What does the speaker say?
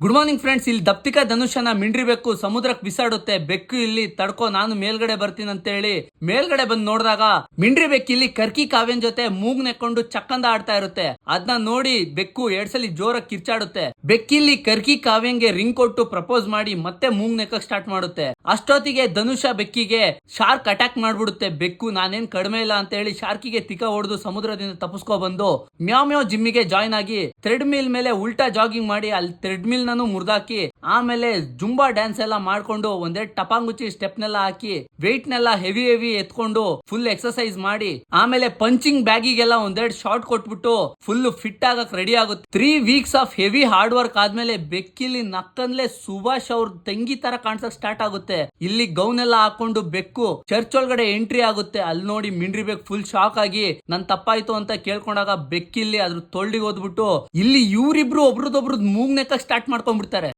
Good morning friends. ಇಲ್ಲಿ ದಪ್ತಿಕಾ ಧನುಷನ ಮಿಂಡ್ರಿಬೇಕು ಸಮುದ್ರಕ್ಕೆ ಬಿಸಾಡುತ್ತೆ. ಬೆಕ್ಕು ಇಲ್ಲಿ ತಡ್ಕೋ ನಾನು ಮೇಲ್ಗಡೆ ಬರ್ತೀನಿ ಅಂತ ಹೇಳಿ ಮೇಲ್ಗಡೆ ಬಂದ್ ನೋಡಿದಾಗ ಮಿಂಡ್ರಿ ಬೆಕ್ಕು ಇಲ್ಲಿ ಕರ್ಕಿ ಕಾವ್ಯನ್ ಜೊತೆ ಮೂಗ್ ನೆಕ್ಕೊಂಡು ಚಕ್ಕಂದ ಆಡ್ತಾ ಇರುತ್ತೆ. ಅದನ್ನ ನೋಡಿ ಬೆಕ್ಕು ಎರಡ್ಸಲಿ ಜೋರಾಗಿ ಕಿರ್ಚಾಡುತ್ತೆ. ಬೆಕ್ಕಿಲ್ಲಿ ಕರ್ಕಿ ಕಾವ್ಯಂಗೆ ರಿಂಗ್ ಕೊಟ್ಟು ಪ್ರಪೋಸ್ ಮಾಡಿ ಮತ್ತೆ ಮೂಗ್ ನೆಕ್ಕಕ್ ಸ್ಟಾರ್ಟ್ ಮಾಡುತ್ತೆ. ಅಷ್ಟೊತ್ತಿಗೆ ಧನುಷ ಬೆಕ್ಕಿಗೆ ಶಾರ್ಕ್ ಅಟ್ಯಾಕ್ ಮಾಡ್ಬಿಡುತ್ತೆ. ಬೆಕ್ಕು ನಾನೇನ್ ಕಡಿಮೆ ಇಲ್ಲ ಅಂತ ಹೇಳಿ ಶಾರ್ಕಿಗೆ ತಿಕ್ಕ ಹೊಡೆದು ಸಮುದ್ರದಿಂದ ತಪ್ಪಿಸ್ಕೊ ಬಂದು ಮ್ಯಾವ್ ಮ್ಯಾವ್ ಜಿಮ್ಮಿಗೆ ಜಾಯ್ನ್ ಆಗಿ ಥ್ರೆಡ್ ಮಿಲ್ ಮೇಲೆ ಉಲ್ಟಾ ಜಾಗಿಂಗ್ ಮಾಡಿ ಅಲ್ಲಿ ಥ್ರೆಡ್ ಮಿಲ್ ನಾನು ಮುರ್ದಾಕಿ ಆಮೇಲೆ ಜುಂಬಾ ಡ್ಯಾನ್ಸ್ ಎಲ್ಲ ಮಾಡ್ಕೊಂಡು ಒಂದೆರಡು ಟಪಾಂಗುಚಿ ಸ್ಟೆಪ್ ನೆಲ್ಲ ಹಾಕಿ ವೆಯ್ಟ್ ನೆಲ್ಲ ಹೆವಿ ಎತ್ಕೊಂಡು ಫುಲ್ ಎಕ್ಸರ್ಸೈಸ್ ಮಾಡಿ ಆಮೇಲೆ ಪಂಚಿಂಗ್ ಬ್ಯಾಗಿಗೆಲ್ಲ ಒಂದೆರಡು ಶಾರ್ಟ್ ಕೊಟ್ಬಿಟ್ಟು ಫುಲ್ ಫಿಟ್ ಆಗಕ್ ರೆಡಿ ಆಗುತ್ತೆ. 3 weeks of heavy hard work ಆದ್ಮೇಲೆ ಬೆಕ್ಕಿಲಿ ನಕ್ಕಂದ್ಲೆ ಸುಭಾಷ್ ಅವ್ರ ತಂಗಿ ತರ ಕಾಣ್ಸಕ್ ಸ್ಟಾರ್ಟ್ ಆಗುತ್ತೆ. ಇಲ್ಲಿ ಗೌನ್ ಎಲ್ಲ ಹಾಕೊಂಡು ಬೆಕ್ಕು ಚರ್ಚ್ ಒಳಗಡೆ ಎಂಟ್ರಿ ಆಗುತ್ತೆ. ಅಲ್ಲಿ ನೋಡಿ ಮಿಂಡ್ರಿ ಬೆಕ್ ಫುಲ್ ಶಾಕ್ ಆಗಿ ನನ್ ತಪ್ಪಾಯ್ತು ಅಂತ ಕೇಳ್ಕೊಂಡಾಗ ಬೆಕ್ಕಿಲ್ಲಿ ಅದ್ರ ತೊಳ್ಡಿಗೆ ಓದ್ಬಿಟ್ಟು ಇಲ್ಲಿ ಇವ್ರಿಬ್ರು ಒಬ್ರದೊಬ್ರದ್ ಮೂಗ್ ನೆಕ್ಕ ಸ್ಟಾರ್ಟ್ ಮಾಡ್ಕೊಂಡ್ಬಿಡ್ತಾರೆ.